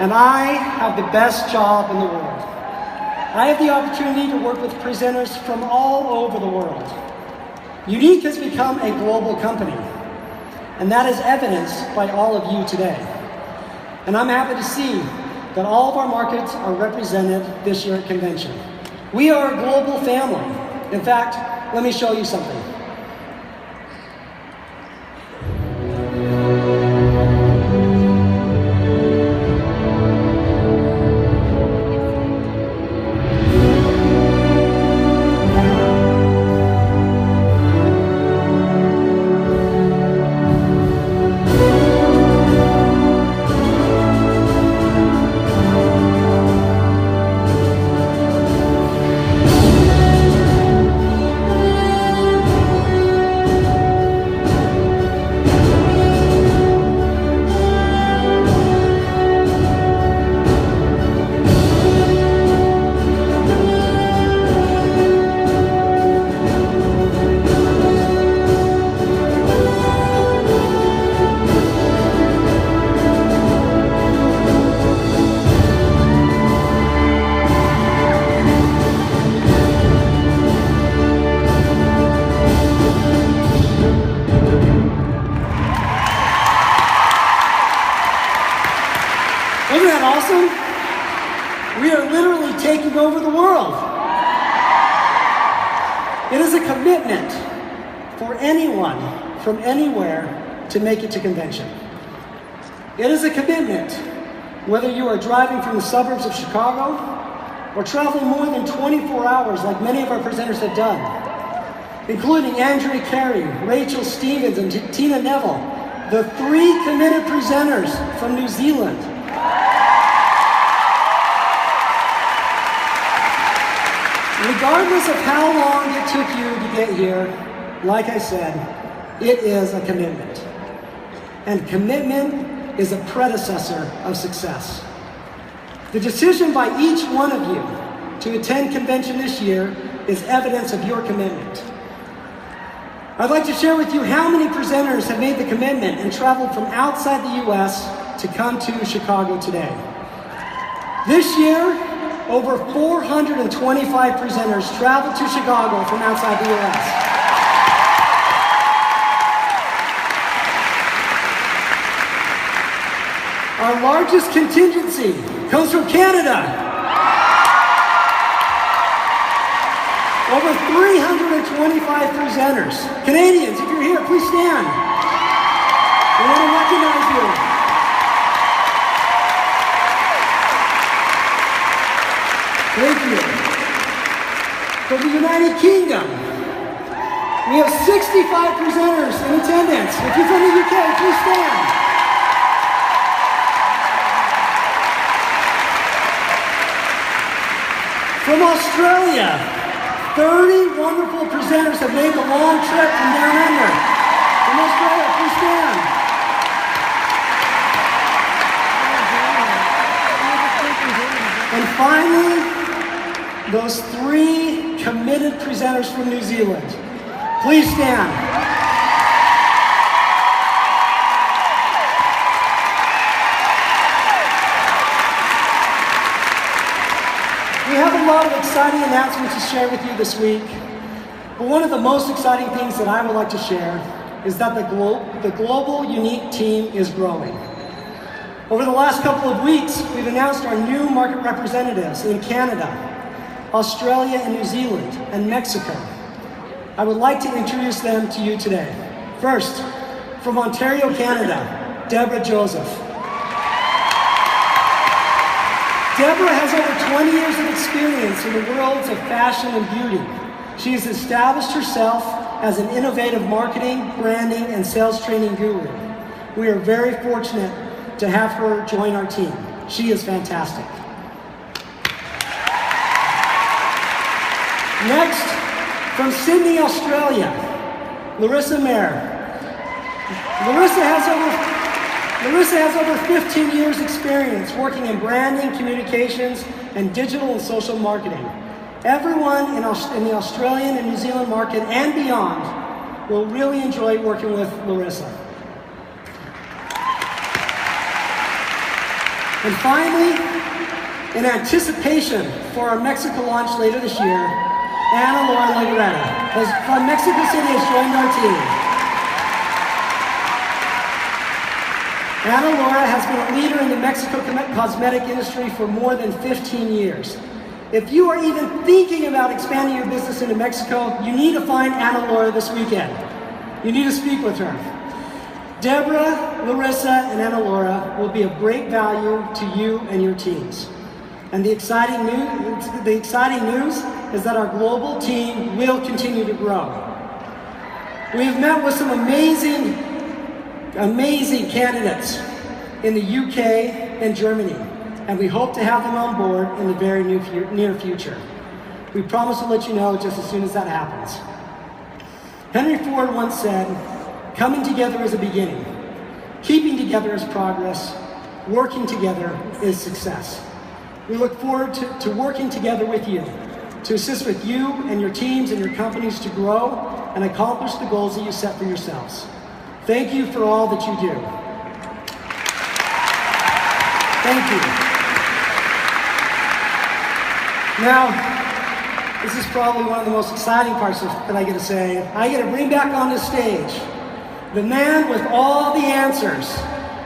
and I have the best job in the world. I have the opportunity to work with presenters from all over the world. Unique has become a global company, and that is evidenced by all of you today. And I'm happy to see that all of our markets are represented this year at convention. We are a global family. In fact, let me show you something. Isn't that awesome? We are literally taking over the world. It is a commitment for anyone from anywhere to make it to convention. It is a commitment whether you are driving from the suburbs of Chicago or traveling more than 24 hours like many of our presenters have done, including Andrea Carey, Rachel Stevens, and Tina Neville, the 3 committed presenters from New Zealand. Regardless of how long it took you to get here, like I said, it is a commitment. And commitment is a predecessor of success. The decision by each one of you to attend convention this year is evidence of your commitment. I'd like to share with you how many presenters have made the commitment and traveled from outside the US to come to Chicago today. This year, over 425 presenters traveled to Chicago from outside the US. Our largest contingency comes from Canada. Over 325 presenters. Canadians, if you're here, please stand. We want to recognize you. Thank you. From the United Kingdom, we have 65 presenters in attendance. If you're from the UK, please stand. From Australia, 30 wonderful presenters have made the long trip from down under. From Australia, please stand. And finally, those 3 committed presenters from New Zealand. Please stand. We have a lot of exciting announcements to share with you this week, but one of the most exciting things that I would like to share is that the global Unique team is growing. Over the last couple of weeks, we've announced our new market representatives in Canada, Australia and New Zealand, and Mexico. I would like to introduce them to you today. First, from Ontario, Canada, Deborah Joseph. Deborah has over 20 years of experience in the worlds of fashion and beauty. She has established herself as an innovative marketing, branding, and sales training guru. We are very fortunate to have her join our team. She is fantastic. Next, from Sydney, Australia, Larissa Mayer. Larissa has over 15 years experience working in branding, communications, and digital and social marketing. Everyone in the Australian and New Zealand market and beyond will really enjoy working with Larissa. And finally, in anticipation for our Mexico launch later this year, Ana Laura Legarreta from Mexico City has joined our team. Ana Laura has been a leader in the Mexico cosmetic industry for more than 15 years. If you are even thinking about expanding your business into Mexico, you need to find Ana Laura this weekend. You need to speak with her. Deborah, Larissa, and Ana Laura will be of great value to you and your teams. And the exciting news is that our global team will continue to grow. We have met with some amazing candidates in the UK and Germany, and we hope to have them on board in the very near future. We promise to let you know just as soon as that happens. Henry Ford once said, "Coming together is a beginning. Keeping together is progress. Working together is success." We look forward to working together with you, to assist with you and your teams and your companies to grow and accomplish the goals that you set for yourselves. Thank you for all that you do. Thank you. Now, this is probably one of the most exciting parts that I get to say. I get to bring back on the stage the man with all the answers,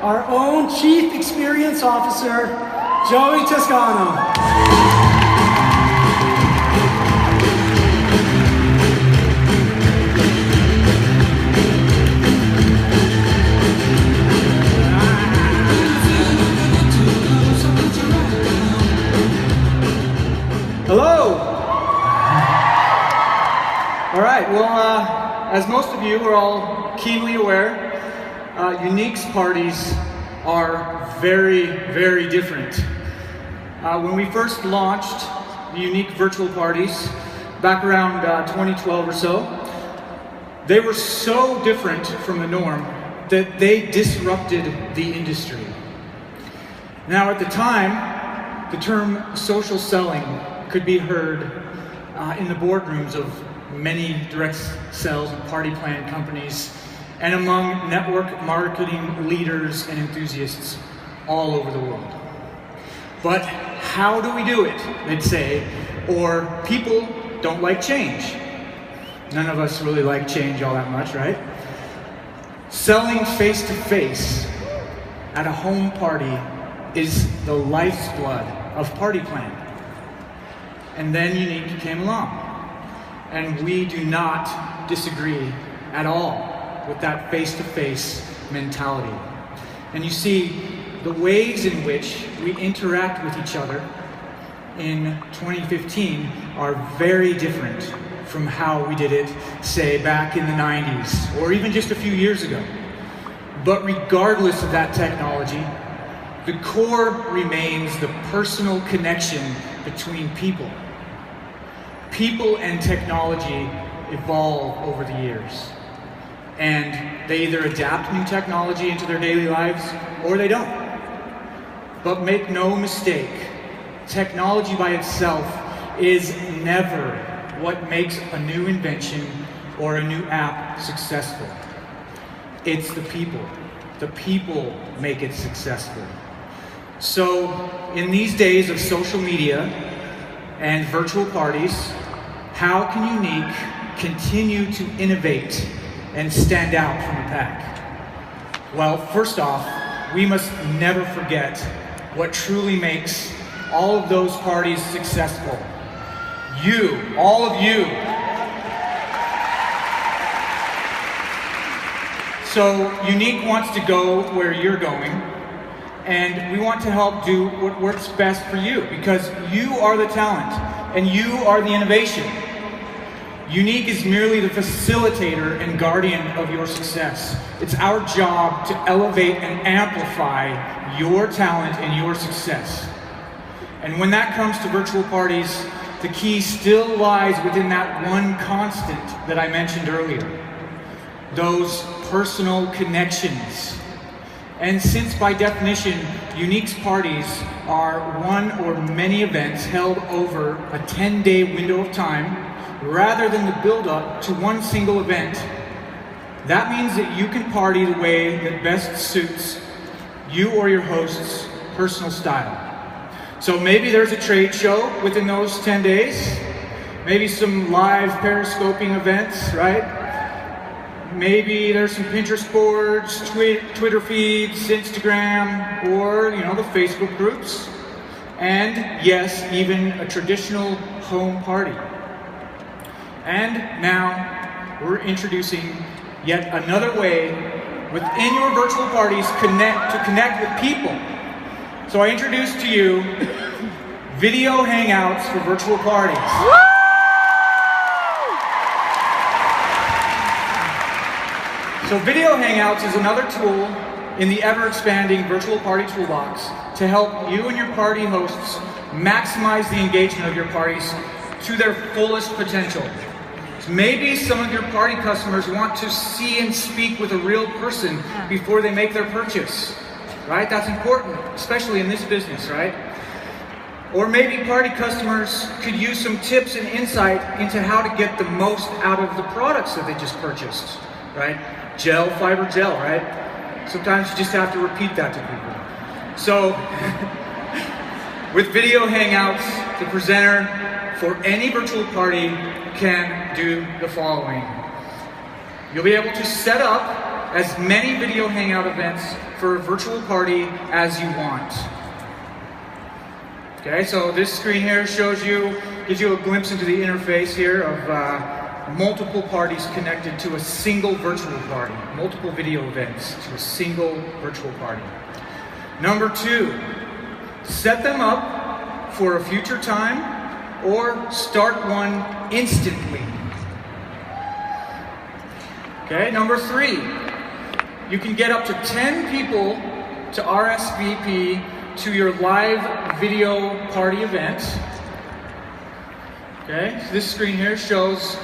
our own Chief Experience Officer, Joey Toscano. Hello! All right, well, as most of you are all keenly aware, Unique's parties are very, very different. When we first launched the Unique virtual parties, back around 2012 or so, they were so different from the norm that they disrupted the industry. Now, at the time, the term social selling could be heard in the boardrooms of many direct sales and party plan companies and among network marketing leaders and enthusiasts all over the world. But how do we do it, they'd say, or people don't like change. None of us really like change all that much, right? Selling face-to-face at a home party is the lifeblood of party plan. And then Unique came along. And we do not disagree at all with that face-to-face mentality. And you see, the ways in which we interact with each other in 2015 are very different from how we did it, say, back in the 90s, or even just a few years ago. But regardless of that technology, the core remains the personal connection between people. People and technology evolve over the years. And they either adapt new technology into their daily lives, or they don't. But make no mistake, technology by itself is never what makes a new invention or a new app successful. It's the people. The people make it successful. So, in these days of social media and virtual parties, how can Unique continue to innovate and stand out from the pack? Well, first off, we must never forget what truly makes all of those parties successful. You, all of you. So Unique wants to go where you're going, and we want to help do what works best for you, because you are the talent and you are the innovation. Unique is merely the facilitator and guardian of your success. It's our job to elevate and amplify your talent and your success. And when that comes to virtual parties, the key still lies within that one constant that I mentioned earlier. Those personal connections. And since by definition, Unique's parties are one or many events held over a 10-day window of time, rather than the build-up to one single event, that means that you can party the way that best suits you or your hosts, personal style. So maybe there's a trade show within those 10 days, maybe some live periscoping events, right? Maybe there's some Pinterest boards, Twitter feeds, Instagram, or the Facebook groups. And yes, even a traditional home party. And now we're introducing yet another way within your virtual parties to connect with people. So I introduce to you video hangouts for virtual parties. So video hangouts is another tool in the ever-expanding virtual party toolbox to help you and your party hosts maximize the engagement of your parties to their fullest potential. Maybe some of your party customers want to see and speak with a real person before they make their purchase, right? That's important, especially in this business, right? Or maybe party customers could use some tips and insight into how to get the most out of the products that they just purchased, right? Gel, fiber gel, right? Sometimes you just have to repeat that to people. So, with video hangouts, the presenter for any virtual party can do the following. You'll be able to set up as many video hangout events for a virtual party as you want. Okay, so this screen here gives you a glimpse into the interface here of multiple parties connected to a single virtual party, multiple video events to a single virtual party. Number 2, set them up for a future time or start one instantly. Okay, number 3, you can get up to 10 people to RSVP to your live video party event. Okay, so this screen here shows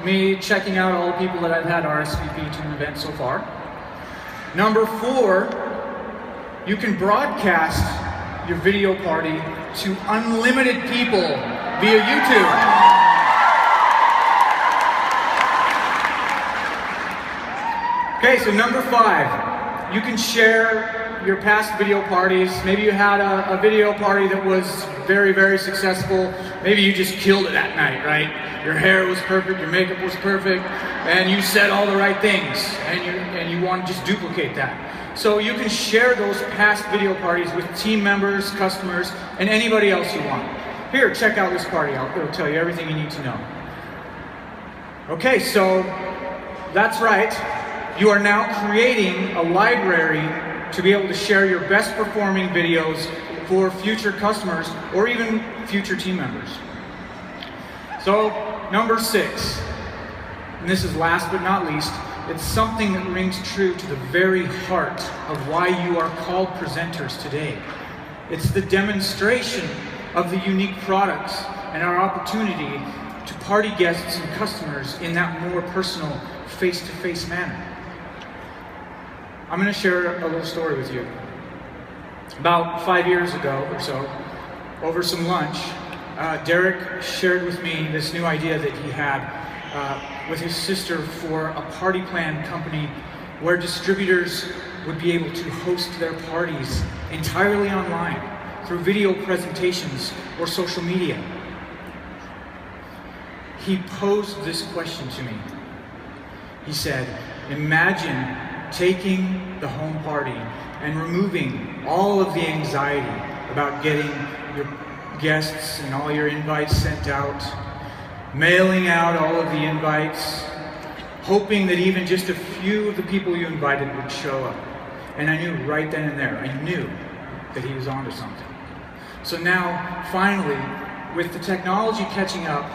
me checking out all the people that I've had RSVP to an event so far. Number 4, you can broadcast your video party to unlimited people via YouTube. Okay, so number 5, you can share your past video parties. Maybe you had a video party that was very, very successful. Maybe you just killed it that night, right? Your hair was perfect, your makeup was perfect, and you said all the right things, and you want to just duplicate that. So you can share those past video parties with team members, customers, and anybody else you want. Here, check out this party. It'll tell you everything you need to know. Okay, so that's right. You are now creating a library to be able to share your best performing videos for future customers or even future team members. So, number 6, and this is last but not least, it's something that rings true to the very heart of why you are called presenters today. It's the demonstration of the unique products and our opportunity to party guests and customers in that more personal, face-to-face manner. I'm going to share a little story with you. About 5 years ago or so, over some lunch, Derek shared with me this new idea that he had with his sister for a party plan company where distributors would be able to host their parties entirely online through video presentations or social media. He posed this question to me. He said, imagine taking the home party and removing all of the anxiety about getting your guests and all your invites sent out, mailing out all of the invites, hoping that even just a few of the people you invited would show up. And I knew right then and there, I knew that he was onto something. So now, finally, with the technology catching up